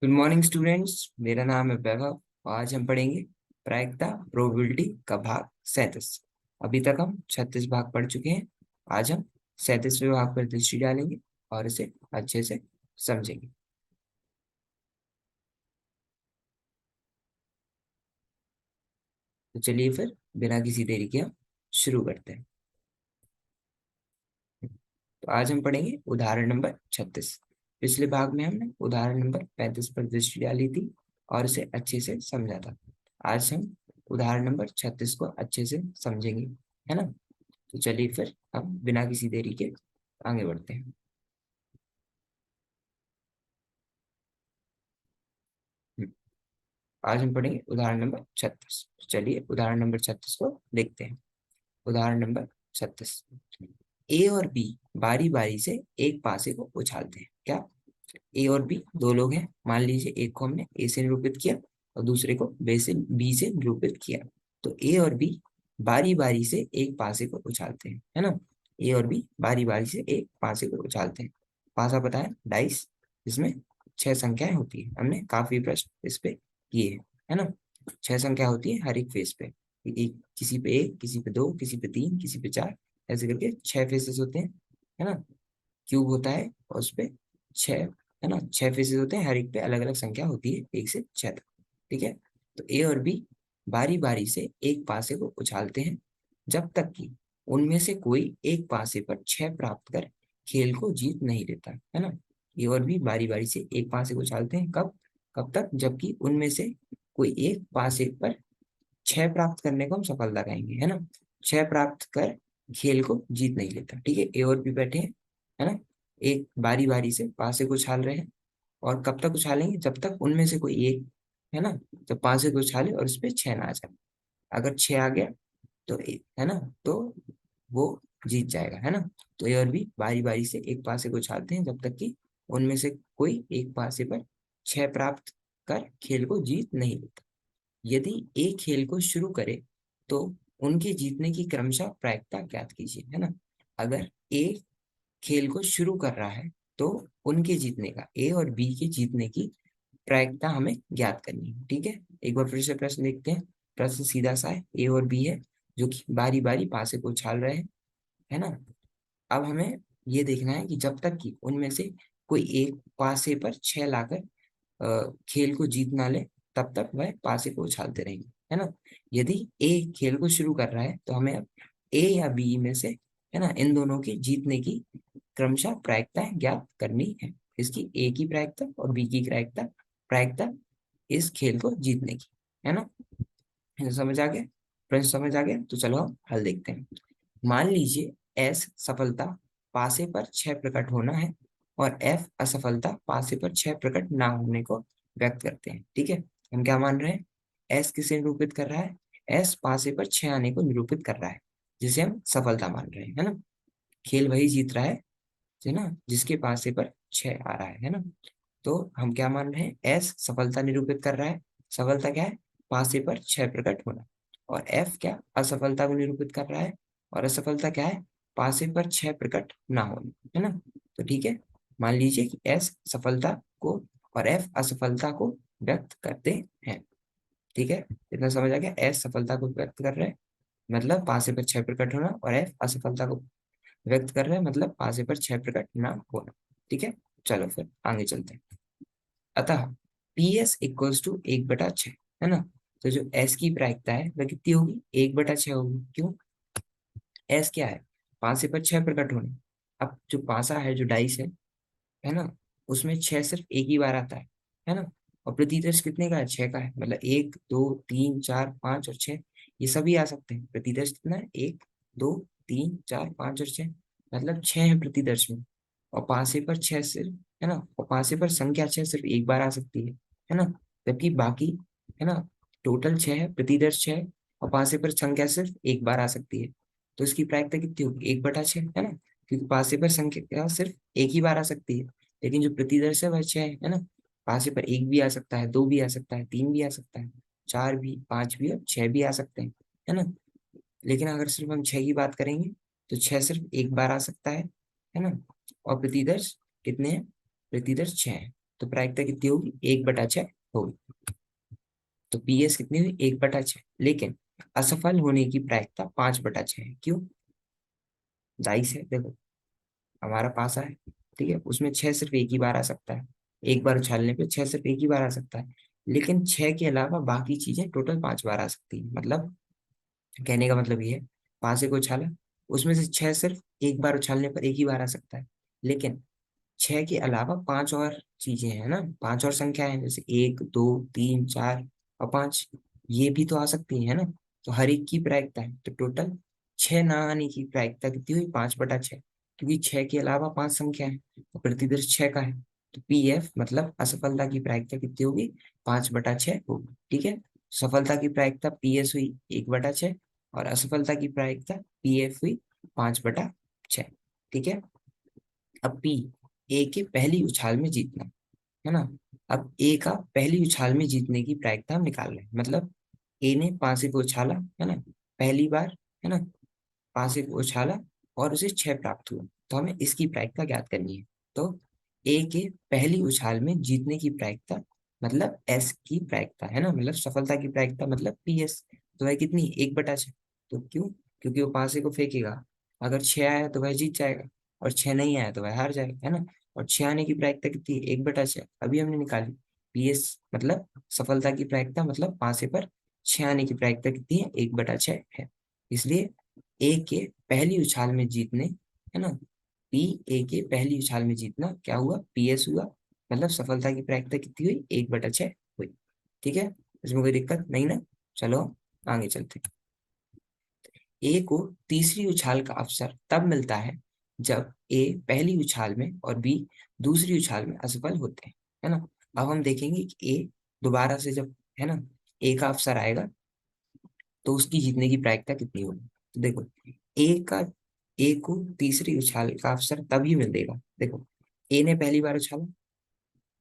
Good morning students. मेरा नाम है वैभव और आज हम पढ़ेंगे प्रायिकता प्रोबेबिलिटी का भाग 37। अभी तक हम 36 भाग पढ़ चुके हैं। आज हम 37वें भाग पर दृष्टि डालेंगे और इसे अच्छे से समझेंगे। तो चलिए फिर बिना किसी देरी के हम शुरू करते हैं। तो आज हम पढ़ेंगे उदाहरण नंबर 36। पिछले भाग में हमने उदाहरण नंबर 35 पर दृष्टि डाली थी और इसे अच्छे से समझा था। आज हम उदाहरण नंबर 36 को अच्छे से समझेंगे, है ना। तो चलिए फिर हम बिना किसी देरी के आगे बढ़ते हैं। हम्म, आज हम पढ़ेंगे उदाहरण नंबर 36। चलिए उदाहरण नंबर 36 को देखते हैं। उदाहरण नंबर 36। ए और बी बारी बारी से एक पासे को उछालते हैं। क्या? ए और बी दो लोग हैं। मान लीजिए एक को हमने ए से निरूपित किया और दूसरे को बी से निरूपित किया। तो ए और बी बारी बारी से एक पासे को उछालते हैं, है ना। ए और बी बारी बारी से एक पासे को उछालते हैं। पासा पता है, डाइस, जिसमें 6 संख्याएं होती है। हमने काफी प्रश्न इस पे किए हैं, है ना। 6 संख्या होती है हर एक फेस पे। एक किसी पे एक, किसी पे दो, किसी पे तीन, किसी पे चार, ऐसे करके 6 फेसेस होते हैं, है ना। क्यूब होता है और उस पे 6, है ना, 6 फेसेस होते हैं। हर एक पे अलग अलग संख्या होती है 1 से 6 तक। ठीक है। तो ए और बी बारी बारी से एक पासे को उछालते हैं जब तक कि उनमें से कोई एक पासे पर 6 प्राप्त कर खेल को जीत नहीं लेता, है ना। ए और बी बारी बारी से एक पासे को उछालते हैं, कब? कब तक? जबकि उनमें से कोई एक पासे पर 6 प्राप्त करने को हम सफलता कहेंगे, है ना। 6 प्राप्त कर खेल को जीत नहीं लेता। ठीक है। ए और बी बैठे हैं, है ना, एक बारी बारी से पासे को उछाल रहे हैं। और कब तक उछालेंगे? जब तक उनमें से कोई एक, है ना, जब पासे को उछाले और उस पर 6 ना आ जाए। अगर 6 आ गया तो एक, है ना, तो वो जीत जाएगा, है ना। तो ए और बी बारी बारी से एक पासे को उछालते हैं जब तक कि उनमें से कोई एक पासे पर 6 प्राप्त कर खेल को जीत नहीं लेता। यदि ए खेल को शुरू करे तो उनके जीतने की क्रमशः प्रायिकता ज्ञात कीजिए, है ना। अगर ए खेल को शुरू कर रहा है तो उनके जीतने का, ए और बी के जीतने की प्रायिकता हमें ज्ञात करनी है। ठीक है। एक बार फिर से प्रश्न देखते हैं। प्रश्न सीधा सा है, ए और बी है जो कि बारी बारी पासे को उछाल रहे हैं, है ना। अब हमें ये देखना है कि जब तक कि उनमें से कोई एक पासे पर 6 लाकर खेल को जीत ना ले, तब तक वह पासे को उछालते रहेंगे, है ना। यदि ए खेल को शुरू कर रहा है तो हमें अब ए या बी में से, है ना, इन दोनों के जीतने की क्रमशः प्रायिकताएं ज्ञात करनी है। इसकी ए की प्रायिकता और बी की प्रायिकता प्रायिकता इस खेल को जीतने की, है ना। समझ आ गया? प्रश्न समझ आ गया? तो चलो हम हल देखते हैं। मान लीजिए एस सफलता पासे पर 6 प्रकट होना है और एफ असफलता पासे पर 6 प्रकट ना होने को व्यक्त करते हैं। ठीक है। हम क्या मान रहे हैं? एस किसे निरूपित कर रहा है? एस पासे पर 6 आने को निरूपित कर रहा है, जिसे हम सफलता मान रहे हैं, है ना। खेल वही जीत रहा है ना, जिसके पासे पर 6 आ रहा है ना। तो हम क्या मान रहे हैं? एस सफलता निरूपित कर रहा है। सफलता क्या है? पासे पर 6 प्रकट होना। और एफ क्या? असफलता को निरूपित कर रहा है। और असफलता क्या है? पासे पर 6 प्रकट ना होना, है ना। तो ठीक है। मान लीजिए कि एस सफलता को और एफ असफलता को व्यक्त करते हैं। ठीक है। इतना समझ आ गया? एस सफलता को व्यक्त कर रहे हैं मतलब पासे पर 6 प्रकट होना, और एफ असफलता को व्यक्त कर रहे हैं मतलब पासे पर 6 प्रकट ना होना। ठीक है। चलो फिर आगे चलते हैं। अतः पी एस इक्वल्स टू 1/6, है ना। तो जो एस की प्रायिकता है वह कितनी होगी? 1/6 होगी। क्यों? एस क्या है? पासे पर 6 प्रकट होने। अब जो पासा है, जो डाइस है ना, उसमें 6 सिर्फ एक ही बार आता है ना। और प्रतिदर्श कितने का है? 6 का है। मतलब 1 2 3 4 5 और 6, ये सभी आ सकते हैं। प्रतिदर्श कितना है? 1 2 3 4 5 और 6, मतलब 6 है प्रतिदर्श में। और पासे पर 6 सिर्फ, है ना, और पासे पर संख्या 6 सिर्फ एक बार आ सकती है ना। जबकि बाकी, है ना, टोटल 6 है, प्रतिदर्श 6 है, और पासे पर संख्या सिर्फ एक बार आ सकती है। तो इसकी प्रायिकता कितनी होगी? 1/6, है ना। क्योंकि पासे पर संख्या सिर्फ एक ही बार आ सकती है, लेकिन जो प्रतिदर्श है वह 6 है ना। पासे पर एक भी आ सकता है, दो भी आ सकता है, तीन भी आ सकता है, चार भी, पांच भी और 6 भी आ सकते हैं, है ना। लेकिन अगर सिर्फ हम 6 की बात करेंगे तो 6 सिर्फ एक बार आ सकता है ना। और प्रतिदर्श कितने हैं? प्रतिदर्श 6 है। तो प्रायिकता कितनी होगी, 1/6 होगी। तो पी एस कितनी हुई, 1/6। लेकिन असफल होने की प्रायिकता 5/6 है। क्यों, जाहिर है, देखो हमारा पासा है, ठीक है, उसमें 6 सिर्फ एक ही बार आ सकता है, एक बार उछालने पे 6 सिर्फ एक ही बार आ सकता है। लेकिन 6 के अलावा बाकी चीजें टोटल 5 बार आ सकती है। मतलब कहने का मतलब ये है, पासे को उछाला, उसमें से 6 सिर्फ एक बार उछालने पर एक ही बार आ सकता है। लेकिन 6 के अलावा 5 और चीजें हैं ना, 5 और संख्याएं हैं, जैसे 1, 2, 3, 4 और 5, ये भी तो आ सकती है ना। तो हर एक की प्रायिकता है, तो टोटल 6 ना आने की प्रायिकता कितनी हुई, 5/6। क्योंकि 6 के अलावा 5 संख्या है, तो प्रतिदर्श 6 का है। तो पी एफ मतलब असफलता की प्रायिकता कितनी होगी, 5/6 होगी। ठीक है, सफलता की प्रायिकता पी एस हुई 1/6, और असफलता की प्रायिकता पी एफ हुई 5/6। ठीक है, अब पी, ए के पहली उछाल में जीतना, है ना। अब ए का पहली उछाल में जीतने की प्रायिकता हम निकाल रहे हैं। मतलब ए ने पांसे को उछाला, है ना, पहली बार, है ना, पांसे को उछाला और उसे 6 प्राप्त हुआ, तो हमें इसकी प्रायिकता ज्ञात करनी है। तो ए के पहली उछाल में जीतने की प्रायिकता मतलब एस की प्रायिकता, है ना, मतलब सफलता की प्रायिकता मतलब पी एस, तो वह कितनी, 1/6। तो क्यों, क्योंकि वो पांसे को फेंकेगा, अगर 6 आया तो वह जीत जाएगा, और 6 नहीं आया तो वह हार जाएगा, है ना। और 6 आने की प्रायिकता कितनी है, 1/6, अभी हमने निकाली। पी एस मतलब सफलता की प्रायिकता, मतलब पांसे पर 6 आने की प्रायिकता कितनी है, 1/6 है। इसलिए ए के पहली उछाल में जीतने, है ना, पी ए के पहली उछाल में जीतना क्या हुआ, पी एस हुआ, मतलब सफलता की प्रायिकता कितनी हुई, 1/6 हुई। ठीक है, इसमें कोई दिक्कत नहीं ना। चलो आगे चलते हैं। ए को तीसरी उछाल का अवसर तब मिलता है जब ए पहली उछाल में और बी दूसरी उछाल में असफल होते हैं, है ना। अब हम देखेंगे कि ए दोबारा से जब, है ना, ए का अवसर आएगा तो उसकी जीतने की प्रायिकता कितनी होगी। तो देखो, ए का, ए को तीसरी उछाल का अवसर तभी मिलेगा, देखो ए ने पहली बार उछाला,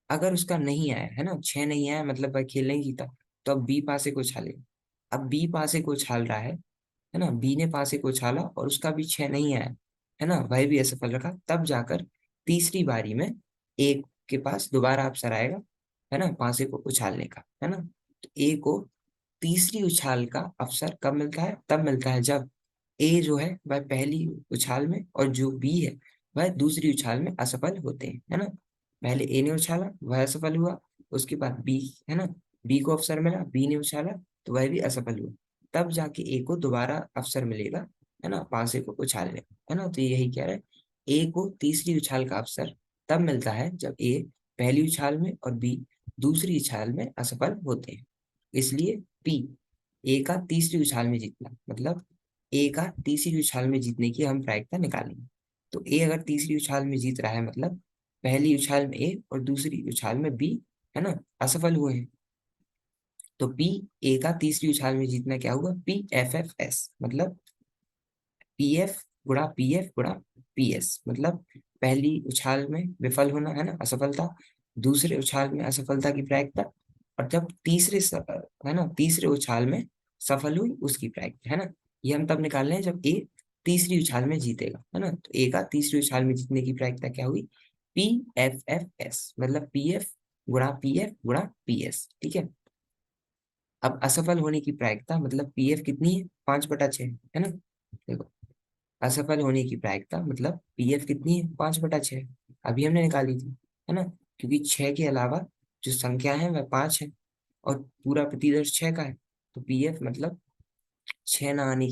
अगर उसका नहीं आया, है ना, 6 नहीं आया, मतलब वह खेल नहीं जीता, तो अब बी पासे को उछालेगा। अब बी पासे को उछाल रहा है ना, बी ने पासे को उछाला और उसका भी 6 नहीं आया, है ना, वह भी असफल रखा, तब जाकर तीसरी बारी में ए के पास दोबारा अवसर आएगा, है ना, पासे को उछालने का, है ना। तो ए को तीसरी उछाल का अवसर कब मिलता है, तब मिलता है जब ए जो है वह पहली उछाल में और जो बी है वह दूसरी उछाल में असफल होते हैं, है ना। पहले ए ने उछाला, वह असफल हुआ, उसके बाद बी, है ना, बी को अवसर मिला, बी ने उछाला तो वह भी असफल हुआ, तब जाके ए को दोबारा अवसर मिलेगा, है ना, पासे को उछालने का, है ना। तो यही कह रहा है, ए को तीसरी उछाल का अवसर तब मिलता है जब ए पहली उछाल में और बी दूसरी उछाल में असफल होते हैं। इसलिए पी, ए का तीसरी उछाल में जीतना, मतलब ए का तीसरी उछाल में जीतने की हम प्रायिकता निकालेंगे। तो ए अगर तीसरी उछाल में जीत रहा है, मतलब पहली उछाल में ए और दूसरी उछाल में बी, है ना, असफल हुए हैं, तो पी, ए का तीसरी उछाल में जीतना क्या हुआ, पी एफ एफ एस, मतलब पी एफ गुणा पी एफ गुणा पी एस, मतलब पहली उछाल में विफल होना, है ना, असफलता, दूसरे उछाल में असफलता की प्रायिकता, और जब है ना, तीसरे उछाल में सफल हुई उसकी प्रायिकता, है ना। ये हम तब निकाल रहे हैं जब ए तीसरी उछाल में जीतेगा, है ना। तो ए का तीसरी उछाल में जीतने की प्रायिकता क्या हुई, पी एफ एफ एस, मतलब पी एफ गुणा पी एस। ठीक है, अब असफल होने की प्रायिकता मतलब पी एफ कितनी है, 5/6, है ना। देखो, असफल होने की प्रायिकता मतलब पी एफ कितनी है, 5/6, अभी हमने निकाली थी, है ना। क्योंकि 6 के अलावा जो संख्या है वह 5 है, और पूरा प्रतिदर्श 6 का है, तो पी एफ मतलब 6 ना आने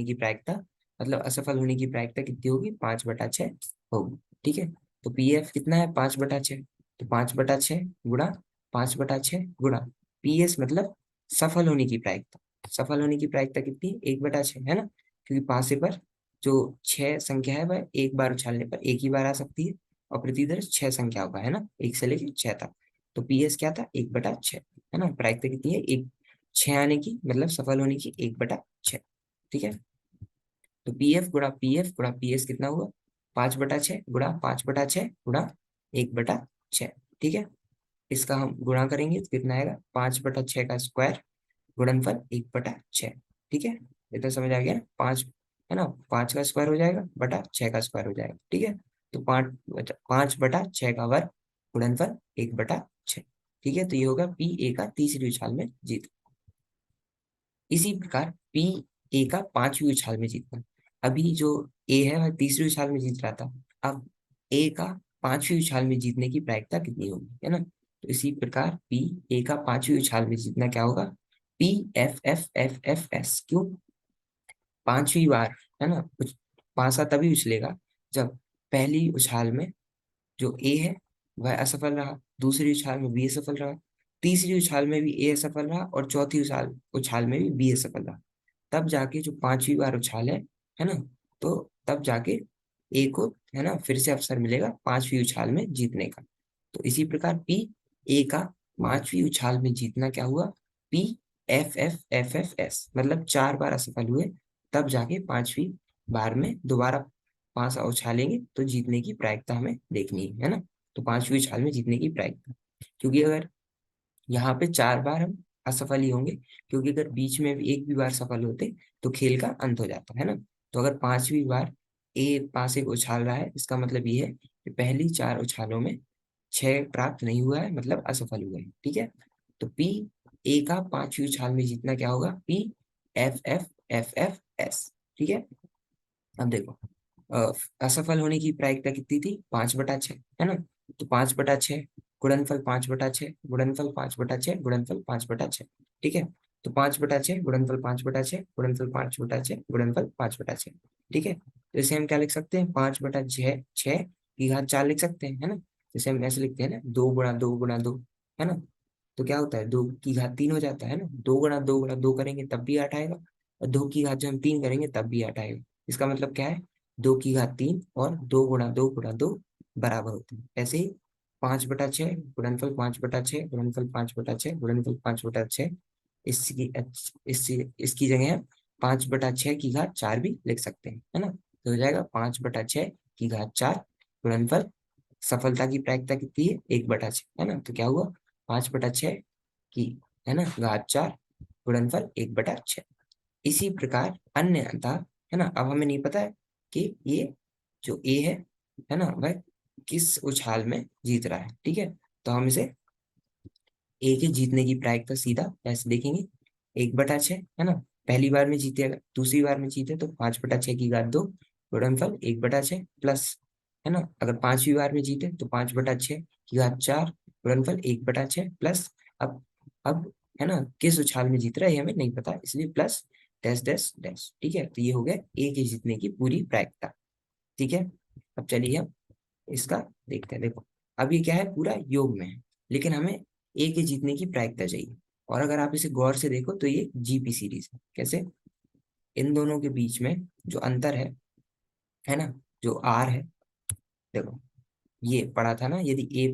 की प्रायिकता, मतलब असफल होने की प्रायिकता कितनी होगी, 5/6 होगी। ठीक है, तो पी एफ कितना है, 5/6, तो 5/6 गुणा 5/6 गुणा पी एस, मतलब सफल होने की प्रायिकता, सफल होने की प्रायिकता कितनी है, 1/6, है ना। क्योंकि पासे पर जो 6 संख्या है वह एक बार उछालने पर एक ही बार आ सकती है, और प्रतिदर्श 6 संख्या होगा, है ना, 1 से लेकर 6 तक। तो पी एस क्या था, 1/6, है ना, प्रायिकता कितनी है, 6 आने की, मतलब सफल होने की 1/6। ठीक है, तो पी एफ गुणा पी एस कितना हुआ, 5/6 गुणा 5/6 गुणा 1/6। ठीक है, इसका हम गुणा करेंगे तो कितना आएगा, 5/6 का स्क्वायर गुणनफल 1/6। ठीक है, इतना समझ आ गया ना, 5, है ना, 5 का स्क्वायर हो जाएगा बटा 6 का स्क्वायर हो जाएगा। ठीक है, तो 5/6 का वर्ग गुणनफल 1/6। ठीक है, तो ये होगा पी ए का तीसरी उछाल में जीत। इसी प्रकार पी ए का पांचवी उछाल में जीतना। अभी जो ए है वह तीसरी उछाल में जीत रहा था, अब ए का पांचवी उछाल में जीतने की प्रायिकता कितनी होगी, है ना। तो इसी प्रकार पी ए का पांचवी उछाल में जीतना क्या होगा, P F F F F S. क्यों पांचवी बार, है ना, पांसा तभी उछलेगा जब पहली उछाल में जो ए है वह असफल रहा, दूसरी उछाल में बी असफल रहा, तीसरी उछाल में भी ए असफल रहा, और चौथी उछाल उछाल में भी बी असफल रहा। तब जाके जो पांचवी बार उछाल है ना, तो तब जाके ए को, है ना, फिर से अवसर मिलेगा पांचवी उछाल में जीतने का। तो इसी प्रकार पी ए का पांचवी उछाल में जीतना क्या हुआ, P F F F F S, मतलब 4 बार असफल हुए, तब जाके पांचवी बार में दोबारा पांच उछालेंगे तो जीतने की प्रायिकता हमें देखनी है ना। तो पांचवी उछाल में जीतने की प्रायिकता, क्योंकि अगर यहाँ पे 4 बार हम असफल ही होंगे, क्योंकि अगर बीच में भी एक भी बार सफल होते तो खेल का अंत हो जाता है ना। तो अगर पांचवी बार ए पांच एक उछाल रहा है, इसका मतलब ये है कि पहली 4 उछालों में 6 प्राप्त नहीं हुआ है, मतलब असफल हुए हैं। ठीक है, तो पी ए का पांचवी उछाल में जीतना क्या होगा, P F F F F S. ठीक है, अब देखो असफल होने की प्रायिकता कितनी थी, 5/6, है ना। तो 5/6 गुणनफल 5/6 गुणनफल 5/6 गुणनफल 5/6। ठीक है, तो 5/6 गुणनफल 5/6 गुणनफल 5/6 गुणनफल 5/6। ठीक है, तो इसे हम क्या लिख सकते हैं, 5/6 6 की घात 4 लिख सकते हैं, है ना। जैसे हम ऐसे लिखते हैं ना, 2 गुणा 2 गुणा 2, है ना। तो क्या होता है, 2 की घात 3 हो जाता है ना, 2 गुणा 2 गुणा 2 करेंगे तब भी 8 आएगा, और 2 की घात जो हम 3 करेंगे तब भी 8 आएगा। इसका मतलब क्या है, 2 की घात 3 और 2 गुणा 2 गुणा 2 बराबर होते हैं। ऐसे ही 5/6 गुणनफल 5/6 गुणनफल 5/6 गुणनफल 5/6, इसकी इसकी जगह हम 5/6 की घात 4 भी लिख सकते हैं, है ना। तो हो जाएगा 5/6 की घात 4 गुणनफल, सफलता की प्रायिकता कितनी है, 1/6, है ना। तो क्या हुआ, 5/6 की, है ना, घात 4 गुणनफल 1/6। इसी प्रकार अन्य अतः, है ना, अब हमें नहीं पता है कि ये जो ए है ना, वह किस उछाल में जीत रहा है। ठीक है, तो हम इसे ए के जीतने की प्रायिकता सीधा ऐसे देखेंगे, 1/6, है ना। पहली बार में जीते, अगर दूसरी बार में जीते तो 5/6 की घात 2 गुणनफल 1/6 प्लस, है ना, अगर पांचवी बार में जीते तो 5/6 की घात 4 गुणनफल 1/6 प्लस। अब है ना, किस उछाल में जीत रहा है ये हमें नहीं पता, इसलिए प्लस डैश डैश डैश। ठीक है, तो ये हो गया ए के जीतने की पूरी प्रायिकता। ठीक है, अब चलिए हम इसका देखते हैं। देखो, अब ये क्या है, पूरा योग में है, लेकिन हमें ए के जीतने की प्रायिकता चाहिए। और अगर आप इसे गौर से देखो तो ये जीपी सीरीज है। कैसे, इन दोनों के बीच में जो अंतर है ना, जो आर है, देखो ये पढ़ा था ना, यदि A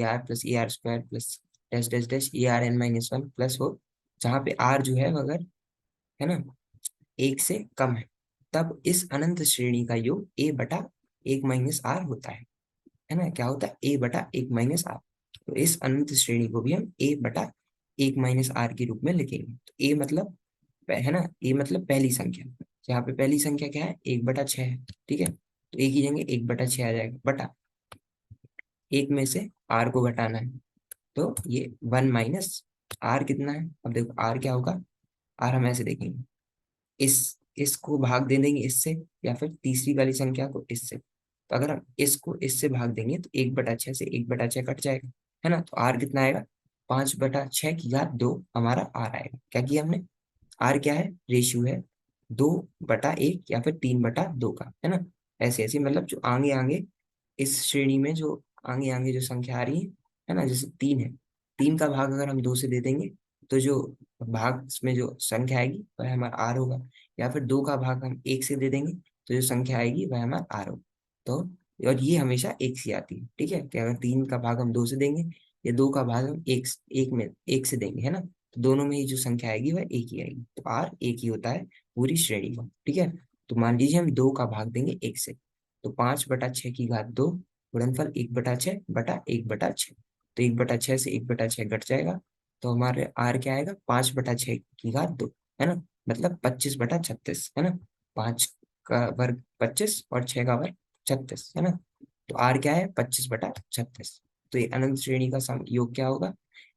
R square plus dash dash dash A R N minus one plus हो, जहाँ पे आर जो है वो अगर, है ना, 1 से कम है, तब इस अनंत श्रेणी का योग A/1 - R होता है ना। क्या होता है, A/1 - R। तो इस अनंत श्रेणी को भी हम A/1 - R के रूप में लिखेंगे। तो ए मतलब, है ना, ए मतलब पहली संख्या, यहाँ पे पहली संख्या क्या है, 1/6 है। ठीक है, तो ए की जगह 1/6 आ जाएगा, बटा एक में से आर को घटाना है, तो ये 1 - R कितना है। अब देखो आर क्या होगा, आर हम ऐसे देखेंगे, इस इसको भाग दे देंगे इससे, या फिर तीसरी वाली संख्या को इससे। तो अगर हम इसको इससे भाग देंगे तो 1/6 से 1/6 कट जाएगा, है ना। तो आर कितना आएगा, 5/6 की घात 2 हमारा आर आएगा। क्या किया हमने, आर क्या है, रेशियो है 2/1 या फिर 3/2 का, है ना। ऐसे ऐसे मतलब जो आगे आगे इस श्रेणी में जो आगे आगे जो संख्या आ रही है ना, जैसे 3 है, 3 का भाग अगर हम 2 से दे देंगे तो जो भाग में जो संख्या आएगी वह हमारा आर होगा, या फिर 2 का भाग हम 1 से दे देंगे तो जो संख्या आएगी वह हमारा आर होगा। तो और ये हमेशा एक सी आती है। ठीक है, कि अगर 3 का भाग हम 2 से देंगे या 2 का भाग हम एक से देंगे, है ना, तो दोनों में ही जो संख्या आएगी वह एक ही आएगी। तो आर एक ही होता है पूरी श्रेणी का। ठीक है, तो मान लीजिए हम 2 का भाग देंगे 1 से, तो 5/6 की घात 2 गुणनफल 1/6 बटा 1/6। तो 1/6 से 1/6 घट जाएगा, तो हमारे आर क्या आएगा, 5/6 की घात 2, है ना, मतलब 25/36, है ना। 5 का वर्ग 25 और 6 का वर्ग 36, है ना। तो आर क्या है, 25/36। तो ये अनंत श्रेणी का योग क्या होगा,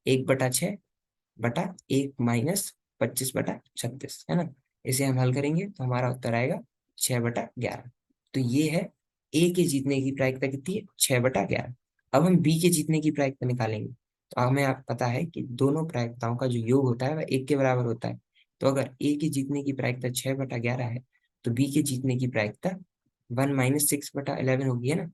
1/6/1 - 25/36 है ना। इसे हम हल करेंगे तो हमारा उत्तर आएगा 6/11। तो ये है ए के जीतने की प्रायिकता कितनी है, 6/11। अब हम बी के जीतने की प्रायिकता निकालेंगे। तो हमें आप पता है कि दोनों प्रायिकताओं का जो योग होता है वह 1 के बराबर होता है। तो अगर ए के जीतने की प्रायिकता 6/11 है, तो बी के जीतने की प्रायिकता 1 - 6/11 होगी, है ना।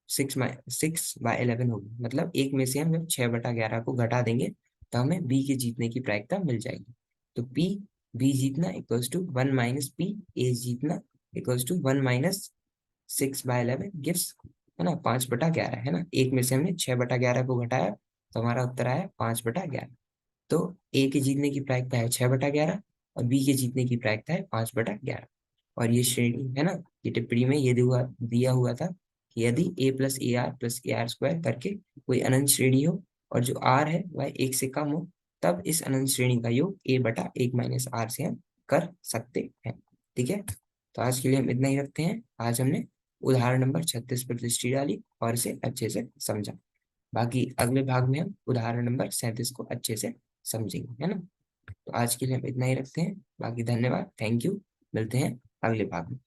6/11 होगी, मतलब एक में से हम जब 6/11 को घटा देंगे तो हमें बी के जीतने की प्रायिकता मिल जाएगी। तो पी, बी जीतना इक्वल्स टू 1 - पी, ए जीतना इक्वल्स टू 1 - 6/11 गिव्स, है ना, 5/11, है ना। एक में से हमने 6/11 को घटाया तो हमारा उत्तर आया 5/11। तो ए के जीतने की प्रायिकता है 6/11 और बी के जीतने की प्रायिकता है 5/11। और ये श्रेणी है ना, ये टिप्पणी में ये दिया हुआ था कि यदि a + ar + ar² करके कोई अनंत श्रेणी हो और जो r है वह 1 से कम हो, तब इस अनंत श्रेणी का योग a/1 - r से हम कर सकते हैं। ठीक है, तो आज के लिए हम इतना ही रखते हैं। आज हमने उदाहरण नंबर 36 पर दृष्टि डाली और इसे अच्छे से समझा। बाकी अगले भाग में हम उदाहरण नंबर 37 को अच्छे से समझेंगे, है ना। तो आज के लिए हम इतना ही रखते हैं। बाकी धन्यवाद, थैंक यू। मिलते हैं अगले भाग में।